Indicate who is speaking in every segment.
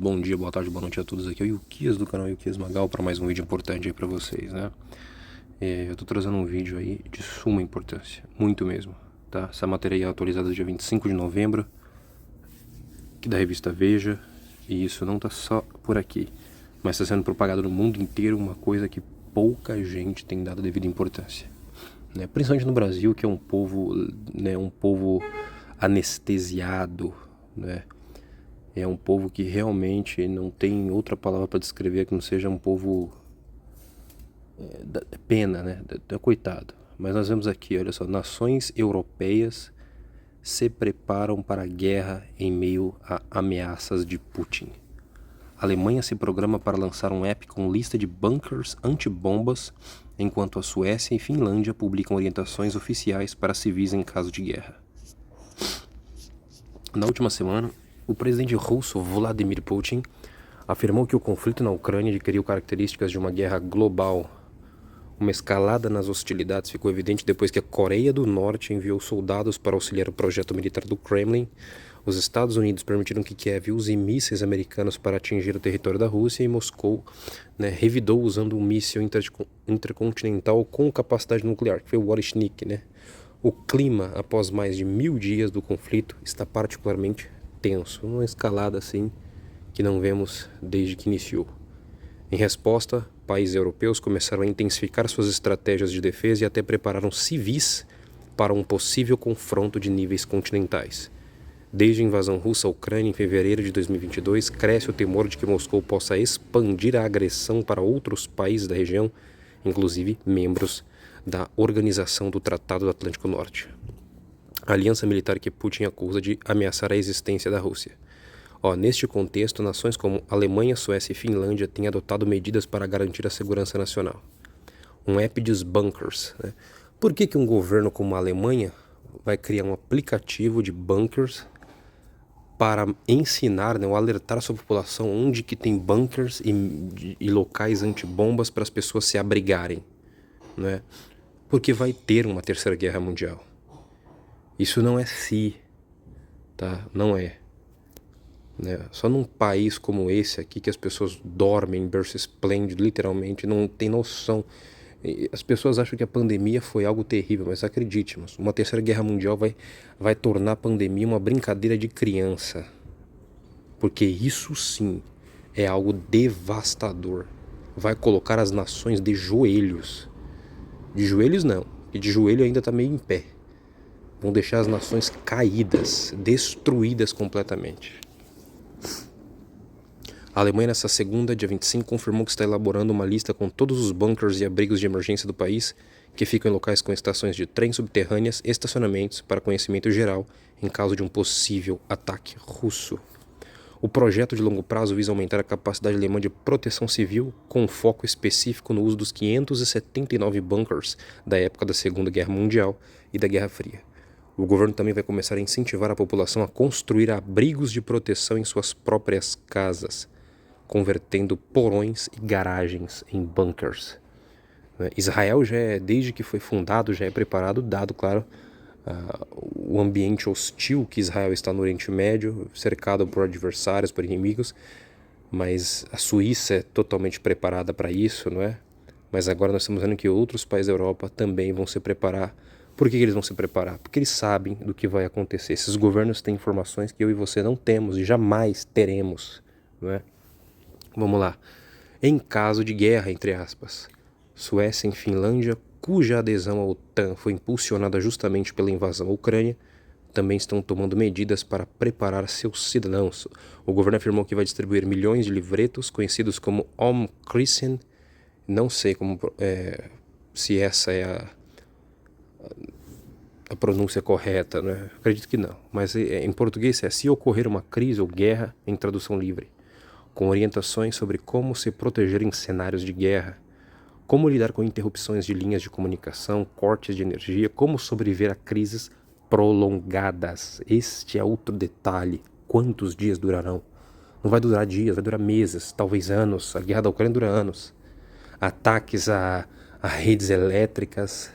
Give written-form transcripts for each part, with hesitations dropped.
Speaker 1: Bom dia, boa tarde, boa noite a todos. Aqui é o Yukias do canal Yukias Magal para mais um vídeo importante aí para vocês, né? Eu tô trazendo um vídeo aí de suma importância, muito mesmo, tá? Essa matéria aí é atualizada dia 25 de novembro, que da revista Veja, e isso não tá só por aqui, mas está sendo propagado no mundo inteiro, uma coisa que pouca gente tem dado devida importância, né? Principalmente no Brasil, que é um povo, né, um povo anestesiado, né? É um povo que realmente não tem outra palavra para descrever que não seja um povo pena, né? Coitado. Mas nós vemos aqui, olha só, nações europeias se preparam para a guerra em meio a ameaças de Putin. A Alemanha se programa para lançar um app com lista de bunkers antibombas, enquanto a Suécia e Finlândia publicam orientações oficiais para civis em caso de guerra. Na última semana, o presidente russo Vladimir Putin afirmou que o conflito na Ucrânia adquiriu características de uma guerra global. Uma escalada nas hostilidades ficou evidente depois que a Coreia do Norte enviou soldados para auxiliar o projeto militar do Kremlin. Os Estados Unidos permitiram que Kiev use mísseis americanos para atingir o território da Rússia e Moscou, né, revidou usando um míssil intercontinental com capacidade nuclear, que foi o Orishnik, né? O clima, após mais de 1000 dias do conflito, está particularmente tenso, uma escalada assim que não vemos desde que iniciou. Em resposta, países europeus começaram a intensificar suas estratégias de defesa e até prepararam civis para um possível confronto de níveis continentais. Desde a invasão russa à Ucrânia em fevereiro de 2022, cresce o temor de que Moscou possa expandir a agressão para outros países da região, inclusive membros da Organização do Tratado do Atlântico Norte, a aliança militar que Putin acusa de ameaçar a existência da Rússia. Neste contexto, nações como Alemanha, Suécia e Finlândia têm adotado medidas para garantir a segurança nacional. Um app dos bunkers, né? Por que um governo como a Alemanha vai criar um aplicativo de bunkers para ensinar, né, ou alertar a sua população onde que tem bunkers e locais antibombas para as pessoas se abrigarem, né? Porque vai ter uma terceira guerra mundial. Isso não é tá? Não é. Né? Só num país como esse aqui que as pessoas dormem em berço esplêndido, literalmente, não tem noção. As pessoas acham que a pandemia foi algo terrível, mas acredite, uma terceira guerra mundial vai tornar a pandemia uma brincadeira de criança. Porque isso sim é algo devastador. Vai colocar as nações de joelhos. De joelhos não, e de joelho ainda está meio em pé. Vão deixar as nações caídas, destruídas completamente. A Alemanha, nessa segunda, dia 25, confirmou que está elaborando uma lista com todos os bunkers e abrigos de emergência do país, que ficam em locais com estações de trem subterrâneas e estacionamentos para conhecimento geral em caso de um possível ataque russo. O projeto de longo prazo visa aumentar a capacidade alemã de proteção civil, com um foco específico no uso dos 579 bunkers da época da Segunda Guerra Mundial e da Guerra Fria. O governo também vai começar a incentivar a população a construir abrigos de proteção em suas próprias casas, convertendo porões e garagens em bunkers. Israel desde que foi fundado, já é preparado, dado, claro, o ambiente hostil que Israel está no Oriente Médio, cercado por adversários, por inimigos, mas a Suíça é totalmente preparada para isso, não é? Mas agora nós estamos vendo que outros países da Europa também vão se preparar. Por que eles vão se preparar? Porque eles sabem do que vai acontecer. Esses governos têm informações que eu e você não temos e jamais teremos, não é? Vamos lá. Em caso de guerra, entre aspas, Suécia e Finlândia, cuja adesão à OTAN foi impulsionada justamente pela invasão à Ucrânia, também estão tomando medidas para preparar seus cidadãos. O governo afirmou que vai distribuir milhões de livretos, conhecidos como Omkrisen. Não sei se essa é a pronúncia correta, né? Acredito que não. Mas em português é se ocorrer uma crise ou guerra, em tradução livre, com orientações sobre como se proteger em cenários de guerra, como lidar com interrupções de linhas de comunicação, cortes de energia, como sobreviver a crises prolongadas. Este é outro detalhe. Quantos dias durarão? Não vai durar dias, vai durar meses, talvez anos. A guerra da Ucrânia dura anos. Ataques a redes elétricas,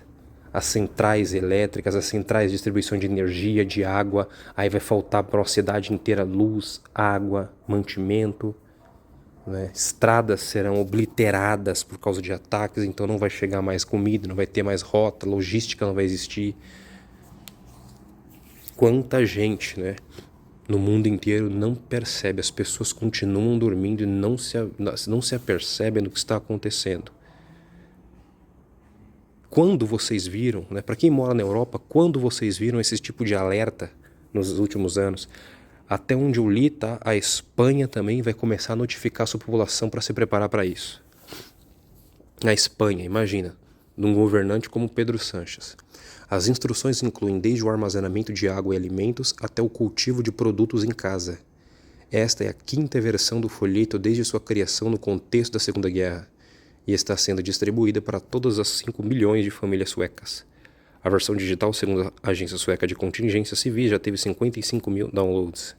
Speaker 1: as centrais elétricas, as centrais de distribuição de energia, de água, aí vai faltar para a cidade inteira luz, água, mantimento, né? Estradas serão obliteradas por causa de ataques, então não vai chegar mais comida, não vai ter mais rota, logística não vai existir. Quanta gente, né, no mundo inteiro não percebe, as pessoas continuam dormindo e não se apercebem do que está acontecendo. Quando vocês viram, né, para quem mora na Europa, quando vocês viram esse tipo de alerta nos últimos anos? Até onde eu li, tá, a Espanha também vai começar a notificar a sua população para se preparar para isso. A Espanha, imagina, de um governante como Pedro Sánchez. As instruções incluem desde o armazenamento de água e alimentos até o cultivo de produtos em casa. Esta é a 5ª versão do folheto desde sua criação no contexto da Segunda Guerra e está sendo distribuída para todas as 5 milhões de famílias suecas. A versão digital, segundo a Agência Sueca de Contingência Civil, já teve 55 mil downloads.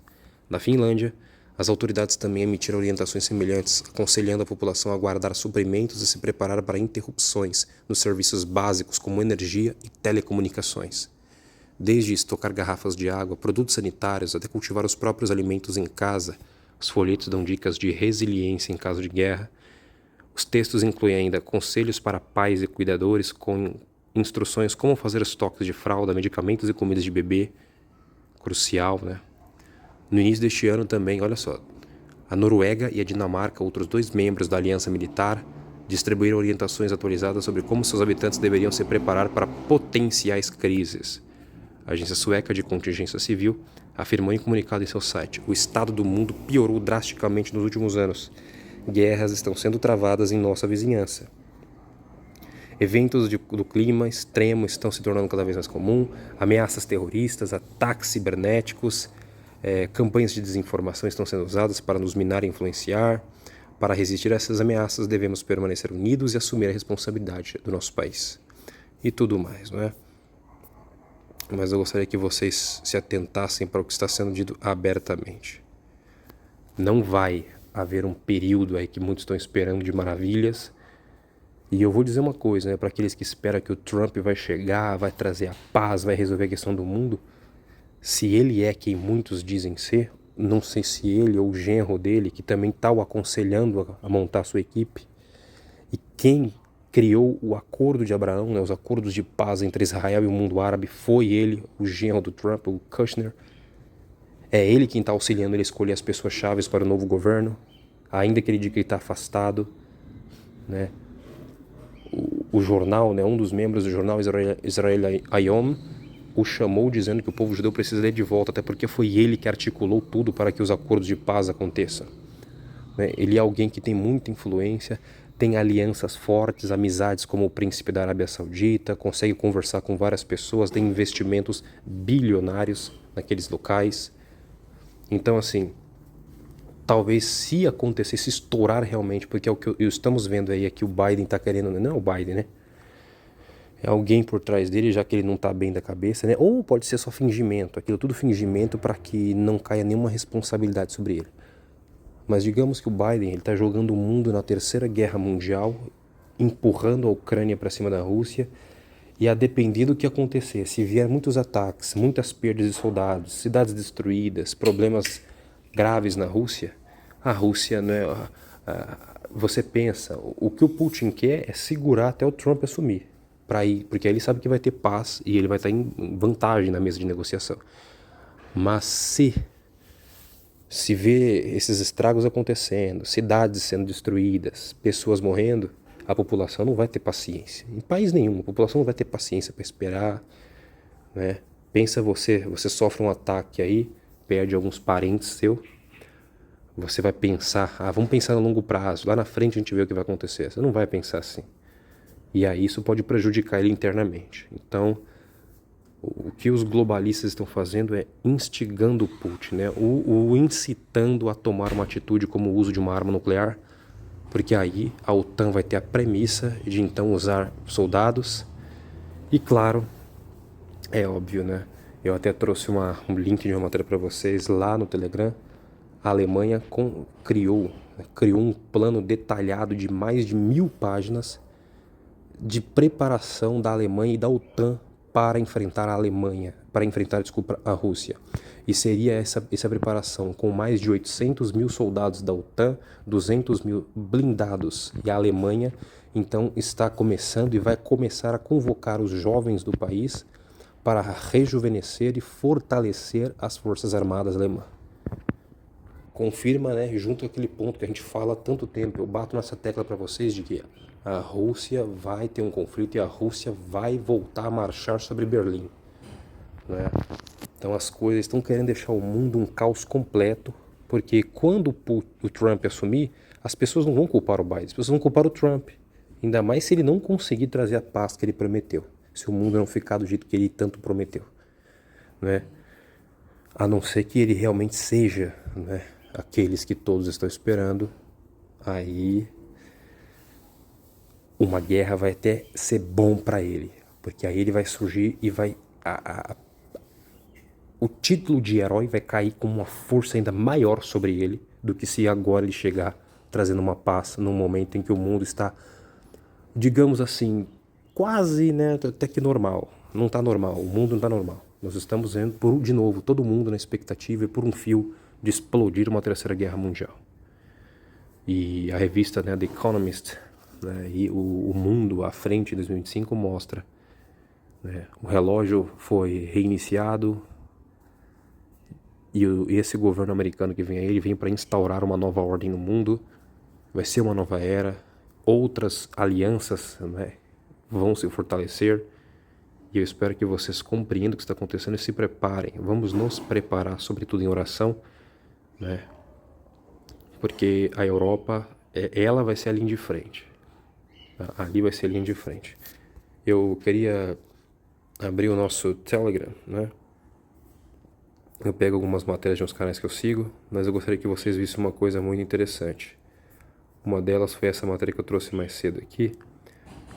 Speaker 1: Na Finlândia, as autoridades também emitiram orientações semelhantes, aconselhando a população a guardar suprimentos e se preparar para interrupções nos serviços básicos como energia e telecomunicações. Desde estocar garrafas de água, produtos sanitários, até cultivar os próprios alimentos em casa, os folhetos dão dicas de resiliência em caso de guerra. Os textos incluem ainda conselhos para pais e cuidadores com instruções como fazer estoques de fralda, medicamentos e comidas de bebê. Crucial, né? No início deste ano também, olha só, a Noruega e a Dinamarca, outros 2 membros da Aliança Militar, distribuíram orientações atualizadas sobre como seus habitantes deveriam se preparar para potenciais crises. A Agência Sueca de Contingência Civil afirmou em comunicado em seu site: o estado do mundo piorou drasticamente nos últimos anos. Guerras estão sendo travadas em nossa vizinhança. Eventos do clima extremo estão se tornando cada vez mais comum, ameaças terroristas, ataques cibernéticos, campanhas de desinformação estão sendo usadas para nos minar e influenciar. Para resistir a essas ameaças, devemos permanecer unidos e assumir a responsabilidade do nosso país. E tudo mais, não é? Mas eu gostaria que vocês se atentassem para o que está sendo dito abertamente. Não vai haver um período aí que muitos estão esperando de maravilhas. E eu vou dizer uma coisa, né, para aqueles que esperam que o Trump vai chegar, vai trazer a paz, vai resolver a questão do mundo. Se ele é quem muitos dizem ser, não sei se ele ou o genro dele, que também está o aconselhando a montar a sua equipe, e quem criou o acordo de Abraão, né, os acordos de paz entre Israel e o mundo árabe, foi ele, o genro do Trump, o Kushner. É ele quem está auxiliando ele a escolher as pessoas-chave para o novo governo, ainda que ele diga que ele está afastado, né? O jornal, né, um dos membros do jornal Israel Hayom, o chamou dizendo que o povo judeu precisa dele de volta, até porque foi ele que articulou tudo para que os acordos de paz aconteçam. Ele é alguém que tem muita influência, tem alianças fortes, amizades como o príncipe da Arábia Saudita, consegue conversar com várias pessoas, tem investimentos bilionários naqueles locais. Então, assim, talvez se acontecer, se estourar realmente, porque é o que estamos vendo aí, é que o Biden está querendo, não é o Biden, né? É alguém por trás dele, já que ele não está bem da cabeça, né? Ou pode ser só fingimento, aquilo tudo fingimento para que não caia nenhuma responsabilidade sobre ele. Mas digamos que o Biden está jogando o mundo na 3ª Guerra Mundial, empurrando a Ucrânia para cima da Rússia, e a depender do que acontecer, se vier muitos ataques, muitas perdas de soldados, cidades destruídas, problemas graves na Rússia, a Rússia, né, você pensa, o que o Putin quer é segurar até o Trump assumir, porque aí ele sabe que vai ter paz e ele vai estar em vantagem na mesa de negociação. Mas se vê esses estragos acontecendo, cidades sendo destruídas, pessoas morrendo, a população não vai ter paciência. Em país nenhum, a população não vai ter paciência para esperar, né? Pensa você sofre um ataque aí, perde alguns parentes seus, você vai pensar, vamos pensar no longo prazo, lá na frente a gente vê o que vai acontecer. Você não vai pensar assim. E aí isso pode prejudicar ele internamente. Então, o que os globalistas estão fazendo é instigando o Putin, né? o incitando a tomar uma atitude como o uso de uma arma nuclear, porque aí a OTAN vai ter a premissa de então usar soldados. E claro, é óbvio, né? Eu até trouxe um link de uma matéria para vocês lá no Telegram. A Alemanha criou um plano detalhado de mais de 1000 páginas de preparação da Alemanha e da OTAN para enfrentar a Alemanha, para enfrentar, desculpa, a Rússia. E seria essa preparação com mais de 800 mil soldados da OTAN, 200 mil blindados, e a Alemanha então está começando e vai começar a convocar os jovens do país para rejuvenescer e fortalecer as Forças Armadas alemãs. Confirma, né, junto àquele ponto que a gente fala há tanto tempo, eu bato nessa tecla para vocês de que a Rússia vai ter um conflito e a Rússia vai voltar a marchar sobre Berlim, né? Então as coisas estão querendo deixar o mundo um caos completo, porque quando o Trump assumir, as pessoas não vão culpar o Biden, as pessoas vão culpar o Trump, ainda mais se ele não conseguir trazer a paz que ele prometeu, se o mundo não ficar do jeito que ele tanto prometeu, né? A não ser que ele realmente seja, né, aqueles que todos estão esperando, aí uma guerra vai até ser bom para ele, porque aí ele vai surgir e vai o título de herói vai cair com uma força ainda maior sobre ele do que se agora ele chegar trazendo uma paz num momento em que o mundo está, digamos assim, quase, né, até que normal. Não está normal, o mundo não está normal. Nós estamos vendo, de novo, todo mundo na expectativa e por um fio de explodir uma terceira guerra mundial. E a revista, né, The Economist, né, e o mundo à frente de 2025 mostra, né, o relógio foi reiniciado e esse governo americano que vem aí, ele vem para instaurar uma nova ordem no mundo, vai ser uma nova era, outras alianças, né, vão se fortalecer. E eu espero que vocês compreendam o que está acontecendo e se preparem. Vamos nos preparar, sobretudo em oração, né? Porque a Europa, ela vai ser a linha de frente. Ali vai ser a linha de frente. Eu queria abrir o nosso Telegram, né? Eu pego algumas matérias de uns canais que eu sigo, mas eu gostaria que vocês vissem uma coisa muito interessante. Uma delas foi essa matéria que eu trouxe mais cedo aqui,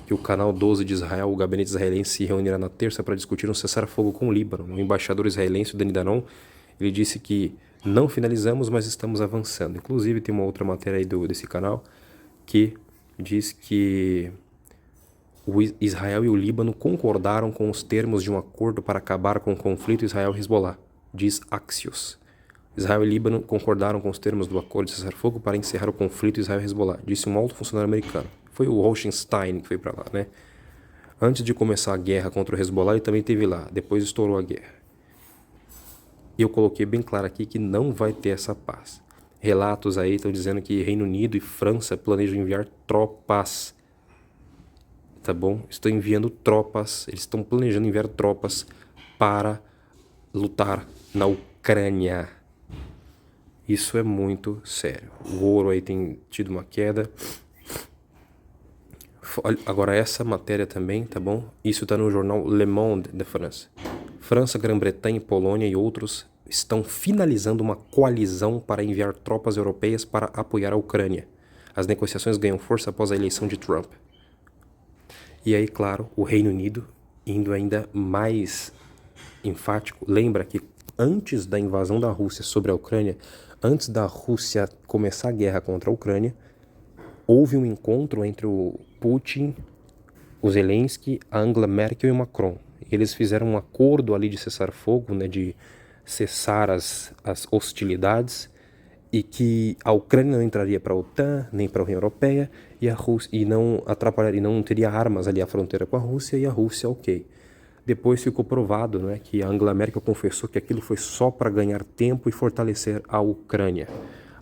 Speaker 1: que o canal 12 de Israel, o gabinete israelense, se reunirá na terça para discutir um cessar-fogo com o Líbano. O embaixador israelense, o Dani Danon, ele disse que não finalizamos, mas estamos avançando. Inclusive, tem uma outra matéria aí desse canal que diz que o Israel e o Líbano concordaram com os termos de um acordo para acabar com o conflito Israel-Hezbollah, diz Axios. Israel e Líbano concordaram com os termos do acordo de cessar-fogo para encerrar o conflito Israel-Hezbollah, disse um alto funcionário americano. Foi o Rosenstein que foi para lá, né? Antes de começar a guerra contra o Hezbollah, ele também esteve lá. Depois estourou a guerra. E eu coloquei bem claro aqui que não vai ter essa paz. Relatos aí estão dizendo que Reino Unido e França planejam enviar tropas. Tá bom? Estão enviando tropas. Eles estão planejando enviar tropas para lutar na Ucrânia. Isso é muito sério. O ouro aí tem tido uma queda. Agora essa matéria também, tá bom? Isso está no jornal Le Monde de França. França, Grã-Bretanha, Polônia e outros estão finalizando uma coalizão para enviar tropas europeias para apoiar a Ucrânia. As negociações ganham força após a eleição de Trump. E aí, claro, o Reino Unido, indo ainda mais enfático, lembra que antes da invasão da Rússia sobre a Ucrânia, antes da Rússia começar a guerra contra a Ucrânia, houve um encontro entre o Putin, o Zelensky, a Angela Merkel e o Macron. Eles fizeram um acordo ali de cessar fogo, né, de cessar as hostilidades e que a Ucrânia não entraria para a OTAN, nem para a União Europeia e a Rússia e não atrapalharia, não teria armas ali à fronteira com a Rússia e a Rússia, ok. Depois ficou provado, né, que a Angela Merkel confessou que aquilo foi só para ganhar tempo e fortalecer a Ucrânia.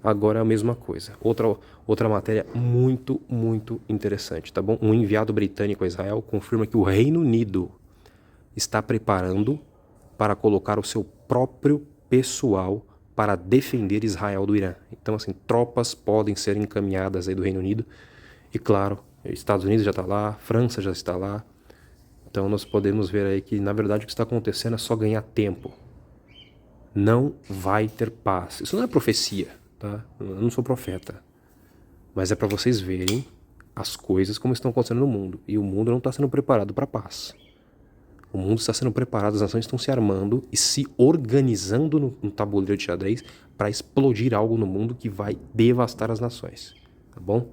Speaker 1: Agora é a mesma coisa. Outra matéria muito, muito interessante, tá bom? Um enviado britânico a Israel confirma que o Reino Unido está preparando para colocar o seu próprio pessoal para defender Israel do Irã. Então, assim, tropas podem ser encaminhadas aí do Reino Unido. E, claro, Estados Unidos já está lá, França já está lá. Então, nós podemos ver aí que, na verdade, o que está acontecendo é só ganhar tempo. Não vai ter paz. Isso não é profecia. Tá? Eu não sou profeta, mas é para vocês verem as coisas como estão acontecendo no mundo, e o mundo não está sendo preparado para a paz. O mundo está sendo preparado, as nações estão se armando e se organizando no tabuleiro de xadrez para explodir algo no mundo que vai devastar as nações, tá bom?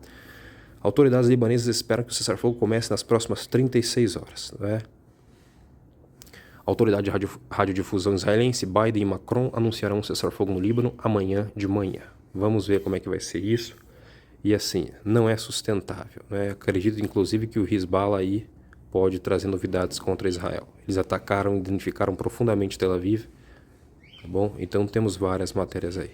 Speaker 1: Autoridades libanesas esperam que o cessar-fogo comece nas próximas 36 horas. Né? Autoridade de radiodifusão israelense, Biden e Macron anunciarão um cessar-fogo no Líbano amanhã de manhã. Vamos ver como é que vai ser isso. E assim, não é sustentável. Né? Acredito, inclusive, que o Hezbollah aí pode trazer novidades contra Israel. Eles atacaram e identificaram profundamente Tel Aviv. Tá bom? Então temos várias matérias aí.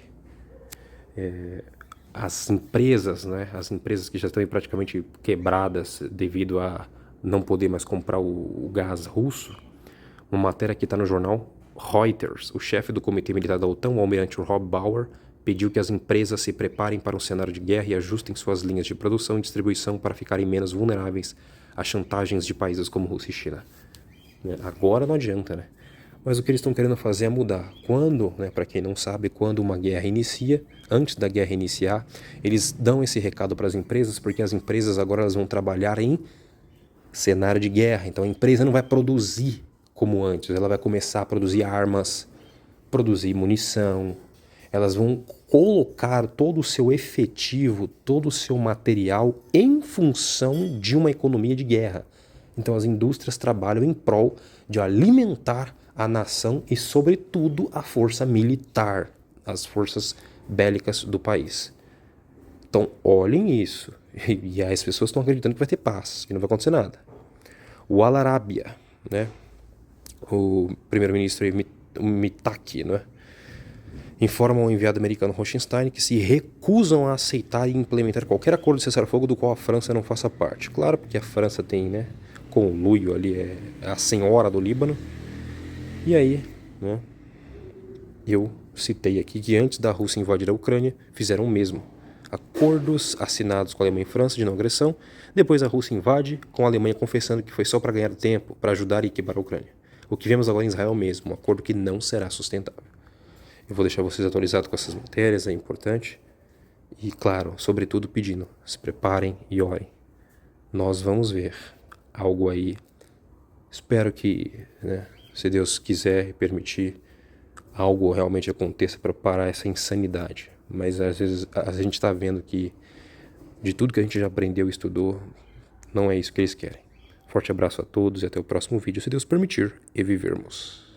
Speaker 1: As empresas, né? As empresas que já estão praticamente quebradas devido a não poder mais comprar o gás russo. Uma matéria que está no jornal Reuters. O chefe do Comitê Militar da OTAN, o almirante Rob Bauer, pediu que as empresas se preparem para um cenário de guerra e ajustem suas linhas de produção e distribuição para ficarem menos vulneráveis a chantagens de países como Rússia e China. Agora não adianta, né? Mas o que eles estão querendo fazer é mudar. Quando, né, para quem não sabe, quando uma guerra inicia, antes da guerra iniciar, eles dão esse recado para as empresas, porque as empresas agora elas vão trabalhar em cenário de guerra. Então a empresa não vai produzir como antes, ela vai começar a produzir armas, produzir munição, elas vão colocar todo o seu efetivo, todo o seu material em função de uma economia de guerra. Então as indústrias trabalham em prol de alimentar a nação e, sobretudo, a força militar, as forças bélicas do país. Então olhem isso. E as pessoas estão acreditando que vai ter paz, que não vai acontecer nada. O Al Arabiya, né? O primeiro-ministro Mitaki, né? Informa ao enviado americano Rochenstein que se recusam a aceitar e implementar qualquer acordo de cessar-fogo do qual a França não faça parte. Claro, porque a França tem, né, conluio ali, é a senhora do Líbano. E aí, né, eu citei aqui que antes da Rússia invadir a Ucrânia, fizeram o mesmo. Acordos assinados com a Alemanha e França de não agressão. Depois a Rússia invade, com a Alemanha confessando que foi só para ganhar tempo, para ajudar e quebrar a Ucrânia. O que vemos agora em Israel mesmo, um acordo que não será sustentável. Eu vou deixar vocês atualizados com essas matérias, é importante. E, claro, sobretudo pedindo, se preparem e orem. Nós vamos ver algo aí. Espero que, né, se Deus quiser e permitir, algo realmente aconteça para parar essa insanidade. Mas, às vezes, a gente está vendo que, de tudo que a gente já aprendeu e estudou, não é isso que eles querem. Forte abraço a todos e até o próximo vídeo, se Deus permitir e vivermos.